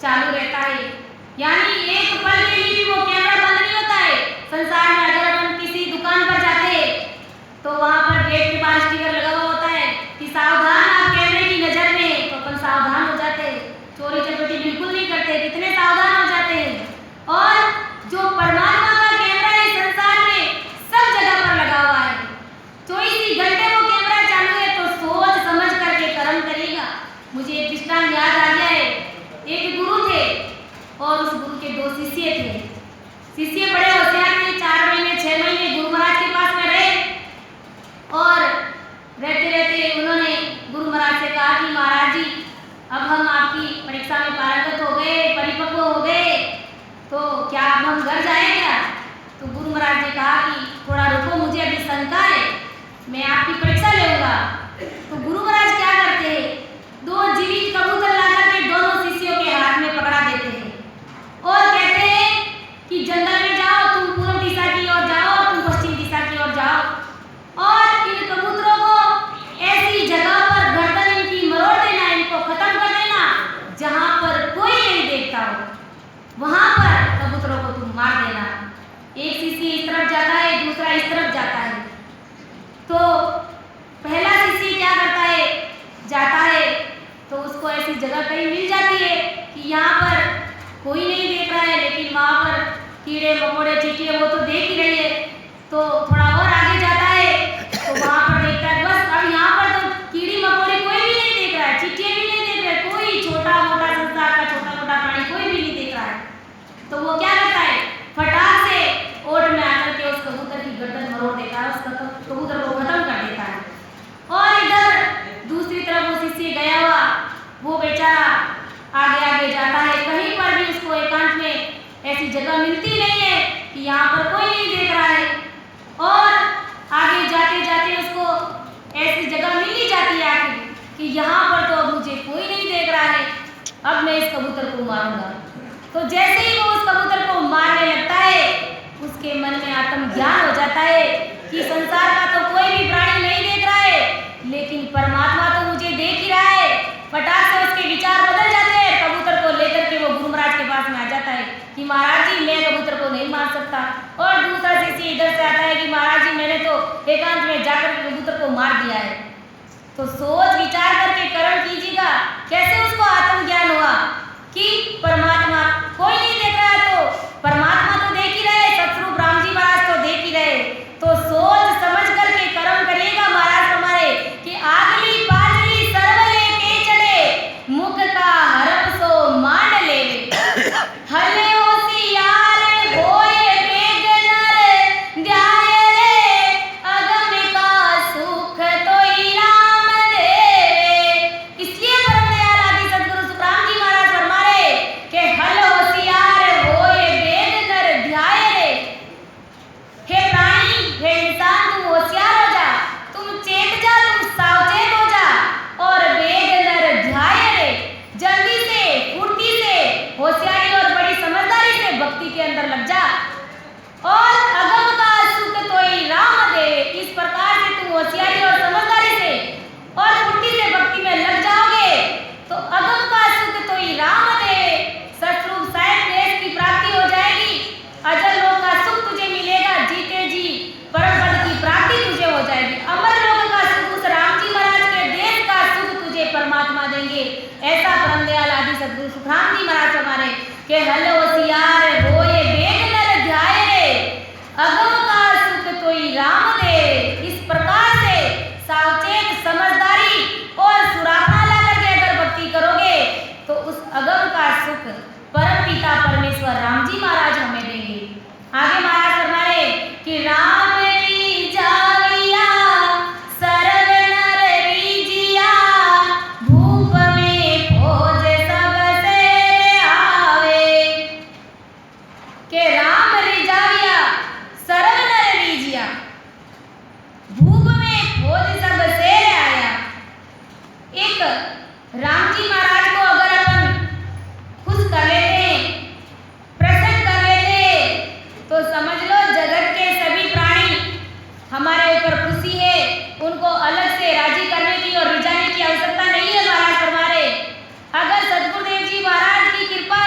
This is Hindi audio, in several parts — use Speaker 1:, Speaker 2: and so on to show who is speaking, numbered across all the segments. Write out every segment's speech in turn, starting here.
Speaker 1: चालू रहता है। यानी एक पल के लिए भी वो कैमरा बंद नहीं होता है। संसार में अगर अपन किसी दुकान पर जाते हैं तो वहाँ पर गेट के बाहर स्टिकर लगा हुआ होता है कि सावधान, आप कैमरे की नजर में, तो अपन सावधान हो जाते हैं, चोरी चपाटी बिल्कुल नहीं करते, कितने सावधान हो जाते हैं। और जो परमात्मा का कैमरा है संसार में सब जगह पर लगा हुआ है, 24 घंटे वो कैमरा चालू है, तो सोच समझ करके कर्म करेगा। मुझे एक दृष्टांत याद आ गया है। एक गुरु थे और उस गुरु के 2 शिष्य थे। शिष्य बड़े होशियार थे, 4 महीने 6 महीने गुरु महाराज के पास में रहे और रहते रहते उन्होंने गुरु महाराज से कहा कि महाराज जी, अब हम आपकी परीक्षा में पारंगत हो गए, परिपक्व हो गए, तो क्या अब हम घर जाएं क्या? तो गुरु महाराज ने कहा कि थोड़ा रुको, मुझे अभी शंका है, मैं आपकी परीक्षा लूंगा। तो गुरु महाराज क्या करते हैं, 2 जीवित कबूतर लाकर के दोनों शिष्यों के हाथ में पकड़ा देते हैं और कहते हैं कि जंगल में जाओ, तुम पूर्व दिशा की ओर जाओ, तुम पश्चिम दिशा की ओर जाओ और इन कबूतरों को ऐसी जगह पर गर्दन इनकी मरोड़ देना, इनको खत्म कर देना जहां पर कोई नहीं देखता हो, वहां पर कबूतरों को तुम मार देना। एक शिष्य इस तरफ जाता है, दूसरा इस तरफ जाता है। तो पहला शिष्य क्या करता है, जाता है तो उसको ऐसी जगह कहीं मिल जाती है कि यहाँ पर कोई नहीं देख रहा है, लेकिन वहाँ पर कीड़े मकोड़े चींटियाँ वो तो देख ही रही है। तो थोड़ा और आगे जाता है तो वहाँ पर देखता है बस अब यहाँ पर तो कीड़ी मकोड़े कोई भी नहीं देख रहा है, चींटियाँ भी नहीं देख रहे, कोई छोटा मोटा संसार का छोटा मोटा प्राणी कोई भी नहीं देख रहा है। तो वो क्या करता है, फटाक से ओट में आकर के उस कबूतर की गर्दन मरोड़ देता है, उस कबूतर को खत्म कर देता है। और इधर दूसरी तरफ वो शिष्य गया हुआ, वो बेचारा आगे आगे जाता है, कहीं पर भी उसको एकांत में ऐसी जगह मिलती नहीं है कि यहाँ पर कोई नहीं देख रहा है। और आगे जाते जाते उसको ऐसी जगह मिल ही जाती है आखिर कि यहाँ पर तो अब मुझे कोई नहीं देख रहा है, अब मैं इस कबूतर को मारूंगा। तो जैसे ही वो उस कबूतर को मारने लगता है, उसके मन में आत्मज्ञान हो जाता है कि संसार का तो कोई भी प्राणी नहीं देख रहा है, लेकिन परमात्मा तो मुझे देख ही रहा है। फटाक से उसके विचार बदल जाते हैं, कबूतर को लेकर के वो गुरु महाराज के पास में आ जाता है कि महाराज जी, मैं कबूतर को नहीं मार सकता। और दूसरा शिष्य इधर से आता है कि महाराज जी, मैंने तो एकांत में जाकर कबूतर को मार दिया है। तो सोच विचार करके कर्म कीजिएगा, कैसे उसको आत्मज्ञान हुआ कि परमात्मा कोई नहीं देख रहा है, तो परमात्मा तो देख ही रहे, सतरूप राम जी महाराज तो देख ही रहे। तो सोच समझ करके कर्म करिएगा महाराज हमारे कि आगली पागली सर्व लेके चढ़े, मुख का हरप सो मांड ले, हले होशियार होए बेग नर, ध्याय रे अगम का सुख तोई राम देवे। इसलिए परम दयाल आदि सद्गुरु सुखराम जी महाराज फरमा रहे कि हल होशियार होए बेग नर, ध्याय रे। हे प्राणी, हे इंसान, तुम होशियार हो जा, तुम चेत जा, तुम सावचेत हो जा और वेग नर ध्याय रे, जल्दी से फुर्ती से होशियारी और बड़ी समझदारी से भक्ति के अंदर लग जा। और अगम का सुख तोई राम दे, इस प्रकार से तुम होशियारी और समझदारी से और फुर्ती से भक्ति में लग जाओगे तो अगम का सुख तोई राम दे, सतरूप साहिब देश की प्राप्ति हो जाएगी, अजर लोक का सुख तुझे मिलेगा, जीते जी परम पद की प्राप्ति तुझे हो जाएगी, अमर लोक का सुख उस राम जी महाराज के देश का सुख तुझे परमात्मा देंगे। ऐसा परम दयाल आदि सद्गुरु सुखराम जी महाराज हमारे के हल होशियार होए बेग नर, ध्याय रे अगम का सुख तोई राम दे। इस प्रकार से सावचेत समझदारी और सुरापना ला करके अगर भक्ति करोगे तो उस अगम का सुख परम पिता परमेश्वर राम जी महाराज हमें देंगे। आगे महाराज फरमा रहे कि राम रिझाविया सर्व नर रीझिया, भूप में खोज सब से आवे। के राम रिझाविया सर्व नर रीझिया, भूप में खोज सब से आया। एक राम जी महाराज को अगर अपन खुश कर लेते हैं, प्रसन्न कर लेते हैं, तो समझ लो जगत के सभी प्राणी हमारे ऊपर खुशी है, उनको अलग से राजी करने की और रिझाने की आवश्यकता नहीं है। महाराज फरमा रहे अगर सद्गुरुदेव जी महाराज की कृपा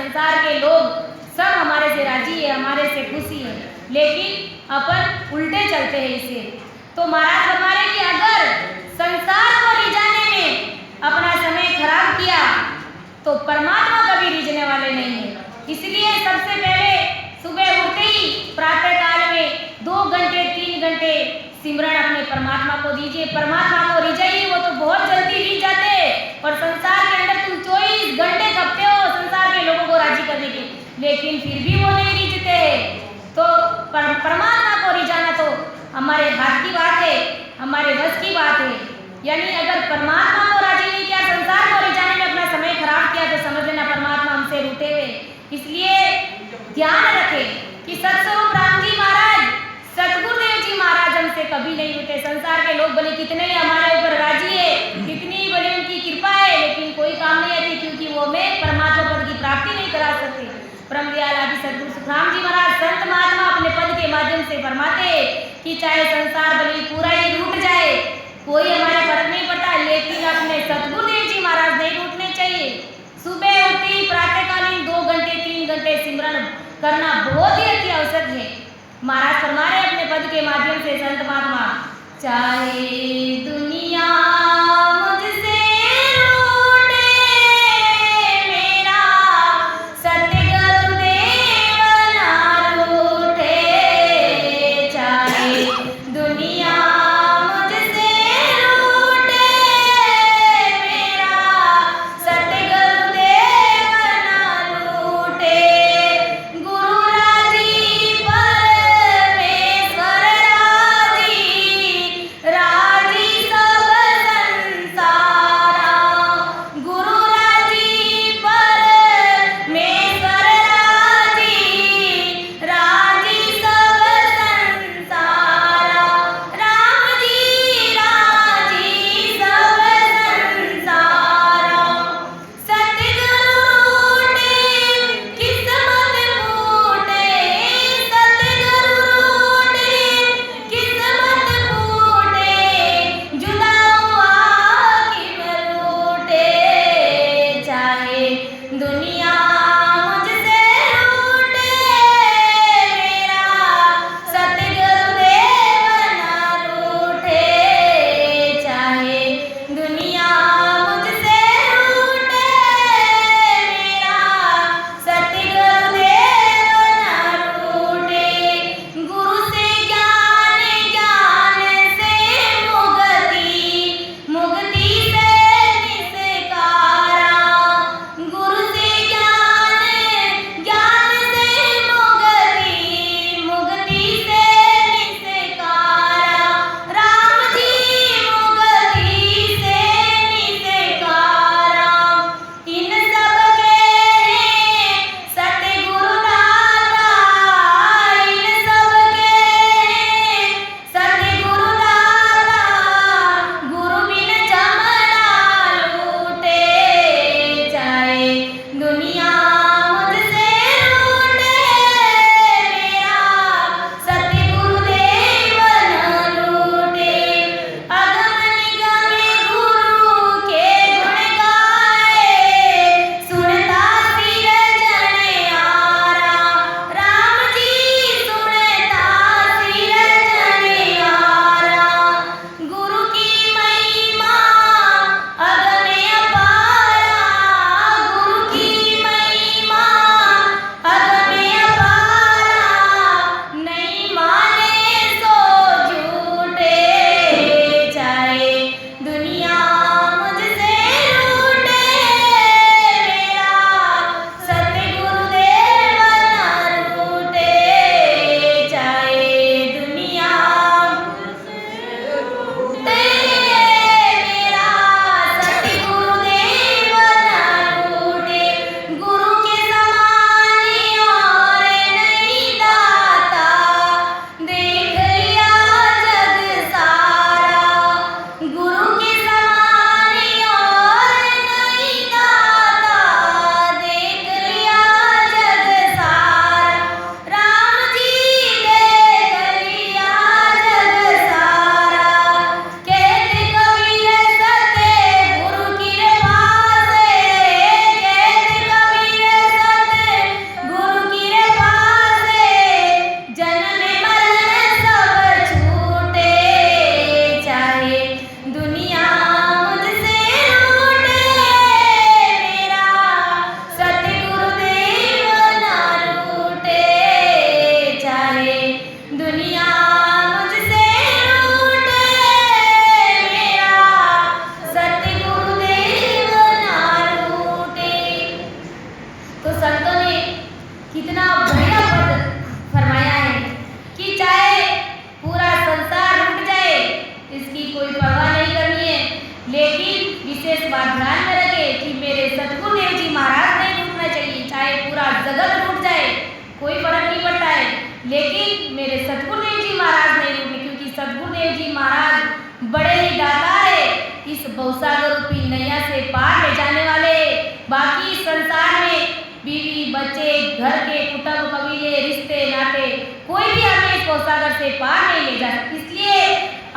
Speaker 1: संसार के लोग सब हमारे से राजी है, हमारे से खुशी है, लेकिन अपन उल्टे चलते हैं इसे। तो महाराज फरमा रहे कि अगर संसार को रिझाने में अपना समय खराब किया तो परमात्मा कभी रिझने वाले नहीं है। इसलिए सबसे पहले सुबह उठते ही प्रातः काल में 2 घंटे 3 घंटे सिमरन अपने परमात्मा को दीजिए। परमात्मा को रिझाइए, वो तो बहुत जल्दी रिझ जाते हैं। और संसार के अंदर तुम 24 घंटे खपते हो संसार के लोगों को राजी करने के, लेकिन फिर भी वो नहीं रिझते हैं। तो परमात्मा को रिझाना तो हमारे हाथ की बात है, हमारे बस की बात है। यानी अगर परमात्मा को राजी नहीं किया, संसार को रिझाने में अपना समय खराब किया, तो समझ लेना परमात्मा हमसे रूठे हुए। इसलिए ध्यान रखें कि सतस्वरूप राम जी महाराज, सतगुरुदेव जी महाराज हमसे कभी नहीं रूठे। संसार के लोग भले कितने ही हमारे ऊपर राजी है, कितनी बड़ी उनकी कृपा है, लेकिन कोई काम नहीं आती, क्योंकि वो हमें परमात्मा पद की प्राप्ति नहीं करा सकते। परम दयाल आदि सतगुरु सुखराम जी महाराज संत महात्मा अपने पद के माध्यम से फरमाते कि चाहे संसार भले पूरा ही रूठ जाए, कोई हमारे फर्क नहीं पड़ता, लेकिन अपने सतगुरुदेव जी महाराज नहीं रूठने चाहिए। सुबह उठती प्रातःकालीन 2 घंटे 3 घंटे सिमरन करना बहुत ही अति आवश्यक है। महाराज फरमा रहे अपने पद के माध्यम से संत महात्मा, चाहे दुनिया मुझसे रूठे, मेरा सतगुरुदेव ना रूठे। चाहे दुनिया मुझसे रूठे, मेरा सतगुरुदेव ना रूठे। गुरु राजी परमेश्वर राजी, राजी सब लेकिन मेरे सतगुरुदेव जी महाराज नहीं रूठे, क्योंकि सतगुरुदेव जी महाराज बड़े ही दाता है, इस भवसागर रूपी नैया से पार ले जाने वाले। बाकी संसार में बीवी बच्चे, घर के कुटुंब कबीले रिश्ते नाते कोई भी हमें इस भवसागर से पार नहीं ले जा सकता। इसलिए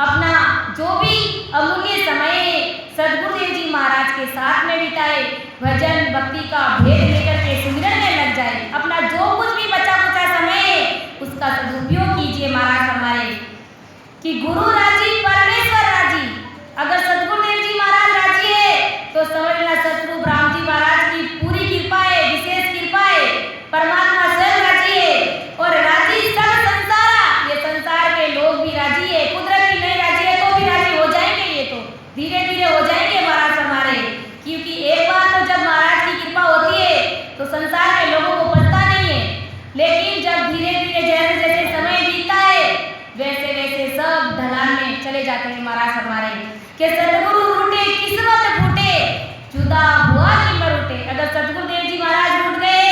Speaker 1: अपना जो भी अमूल्य समय सतगुरुदेव जी महाराज के साथ में बिताए, भजन भक्ति का भेद लेकर के सुमिरन में लग जाए। अपना जो कुछ भी बचा कुचा समय उसका सदुपयोग कीजिए। महाराज हमारे कि गुरु राजी परमेश्वर राजी। अगर सतगुरुदेव जी महाराज राजी है तो समझना सतगुरु राम जी महाराज की पूरी कृपा है, विशेष कृपा है, परमात्मा स्वयं राजी है। और राजी सब संसार, ये संसार के लोग भी राजी है, कुदरत की नहीं राजी है तो भी राजी हो जाएंगे। ये तो धीरे धीरे हो जाएंगे महाराज हमारे, क्योंकि एक बार तो जब महाराज की कृपा होती है तो संसार के लोगों को पता नहीं है, लेकिन जब धीरे धीरे जैसे जैसे समय बीतता है वैसे वैसे सब ढलान में चले जाते हैं महाराज हमारे। कि सतगुरु रूठे किस्मत फूटे, जुदा हुआ कि मर उठे। अगर सतगुरुदेव जी महाराज रूठ गए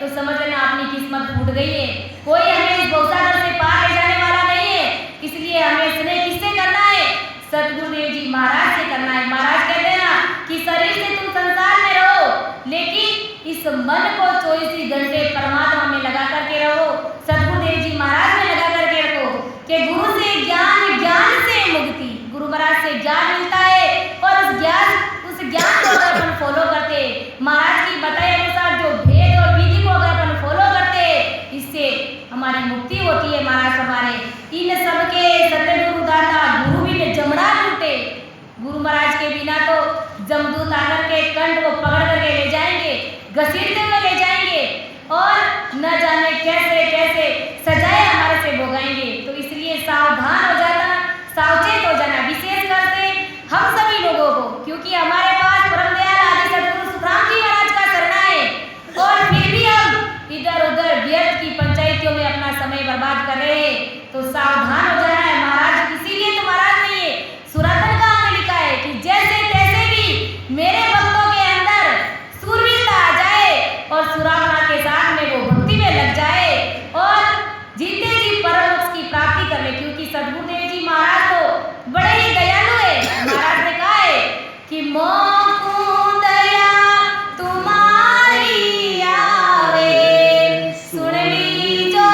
Speaker 1: तो समझ लेना अपनी किस्मत फूट गई है। कोई हमें इस भवसागर से पार ले जाने वाला नहीं है। इसलिए हमें स्नेह किससे करना है? सतगुरुदेव जी महाराज से करना है। महाराज कहते हैं ना कि शरीर से तुम संसार में रहो, लेकिन इस मन को 24 घंटे परमात्मा में लगा करके रहो, सतगुरुदेव जी महाराज में लगा करके रखो। कि गुरु से ज्ञान, ज्ञान से मुक्ति। गुरु महाराज से ज्ञान मिलता है और उस ज्ञान को अगर अपन फॉलो करते, महाराज की बताए अनुसार जो भेद और विधि को अगर अपन फॉलो करते, इससे हमारी मुक्ति होती है महाराज हमारे। इन सबके सतगुरु दाता गुरु भी जमड़ा लूटे। गुरु महाराज के बिना तो जमदूत आकर के कंठ को पकड़ करके ले जाएंगे, घसीटते हुए ले जाएंगे और न जाने कैसे कैसे सजाए हमारे से भोगाएंगे। तो इसलिए सावधान हो जाना, सावचेत हो जाना, विशेषकर से हम सभी लोगों को, क्योंकि हमारे पास परम दयाल आदि सतगुरु सुखराम जी महाराज का शरणा है और फिर भी हम इधर उधर व्यर्थ की पंचायतियों में अपना समय बर्बाद कर रहे हैं। तो सावधान हो जाना है महाराज। इसीलिए तो महाराज ने ये सुरातन का अंग लिखा है कि जैसे तैसे भी मेरे भक्तों के अंदर सूरवीरता आ जाए और सुरावना के साथ में वो भक्ति में लग जाए और जीते जी परम मोक्ष की प्राप्ति कर ले। क्योंकि सतगुरुदेव जी महाराज तो बड़े ही दयालु है। महाराज ने कहा है कि मोकु दया तुम्हारी आवे, सुन लीजो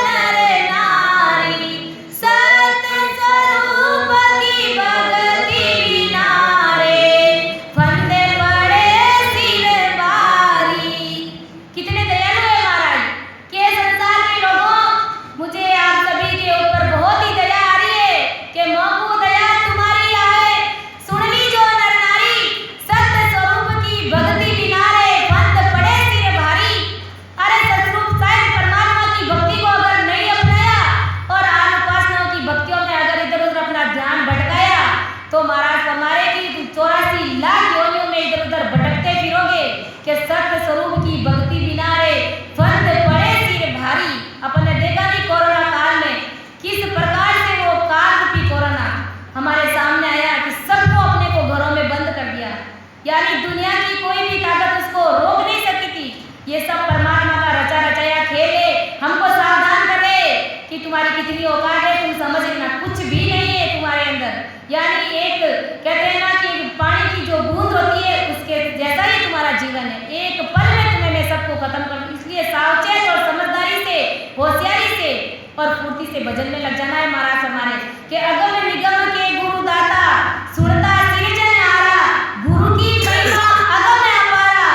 Speaker 1: नर नारी, सत स्वरूप की भगति बिना रे, फंदे पड़े सिर बारी। कितने दयालु है महाराज के संसार के लोगों, मुझे आप सभी के ऊपर बहुत ही दया आ रही है कि मोकु दया तुम्हारी आए, सुन लीजो नर नारी, सत्य स्वरूप की भक्ति बिना रे, फंद पड़े सिर भारी। अरे सतरूप साहिब परमात्मा की भक्ति को अगर नहीं अपनाया और आन उपासनाओं की भक्तियों में अगर इधर उधर अपना ध्यान भटकाया तो महाराज हमारे की 84 लाख योनियों में इधर उधर भटकते फिरोगे। कि सत्य स्वरूप की भक्ति बिना रे, फंद पड़े सिर भारी। अपन ने देखा नहीं कोरोना काल में किस प्रकार से वो काल रूपी कोरोना हमारे सामने आया कि सबको अपने को घरों में बंद कर दिया। यानी दुनिया की कोई भी ताकत उसको रोक नहीं सकती थी। ये सब परमात्मा का रचा रचाया खेल है। हमको सावधान कर रहे कि तुम्हारी कितनी औकात है, तुम समझ लेना कुछ भी नहीं है तुम्हारे अंदर। यानी एक कहते हैं ना कि पानी की जो बूंद होती है उसके जैसा ही तुम्हारा जीवन है। एक पल में तुम्हें मैं सबको खत्म कर दूं। इसलिए सावचेत और समझदारी से, होशियारी से और फुर्ती से भजन में लग जाना है महाराज हमारे। कि अगम निगम के गुरु दाता, सुनता सृजन आरा, गुरु की महिमा अगम अपारा,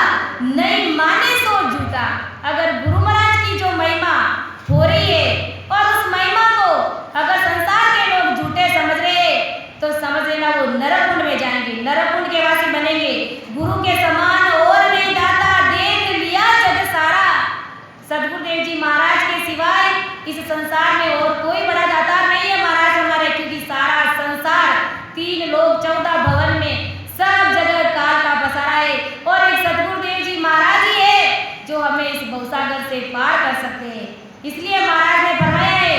Speaker 1: नहीं माने सो झूठा। अगर गुरु महाराज की जो महिमा हो रही है और उस महिमा को अगर संसार के लोग झूठे समझ रहे हैं तो समझ लेना वो नरकुंड में जाएंगे, नरकुंड के वासी बनेंगे। गुरु के समान और नहीं दाता, देख लिया जग सारा। सतगुरुदेव जी महाराज के सिवाय इस संसार में और कोई बड़ा दातार नहीं है महाराज हमारे। क्योंकि सारा संसार, 3 लोक 14 भवन में सब जगह काल का पसारा है और एक सतगुरुदेव जी महाराज ही है जो हमें इस भवसागर से पार कर सकते हैं। इसलिए महाराज ने फरमाया है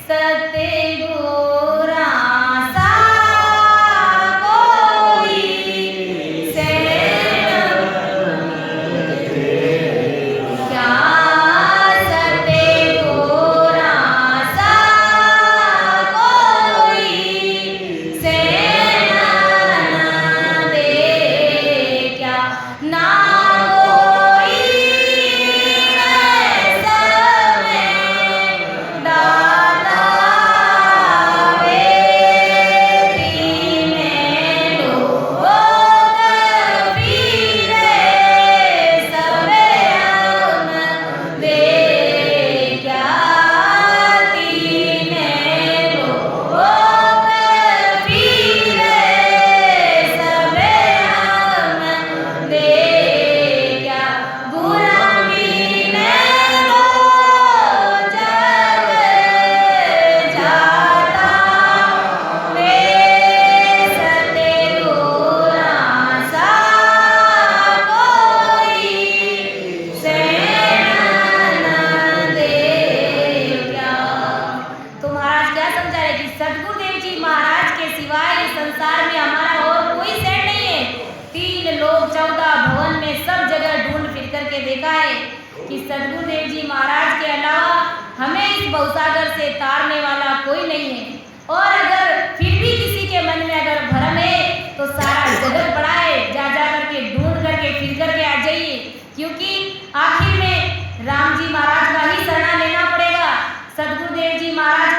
Speaker 1: सतगुरा सा कोई क्या, सतगुरा हमने देखा है कि सद्गुरुदेव जी महाराज के अलावा हमें इस भवसागर से तारने वाला कोई नहीं है। और अगर फिर भी किसी के मन में अगर भ्रम है तो सारा जगत बड़ा है, जा जा करके ढूंढ करके फिर करके आ जाइए, क्योंकि आखिर में राम जी महाराज का ही शरण लेना पड़ेगा, सद्गुरुदेव जी महाराज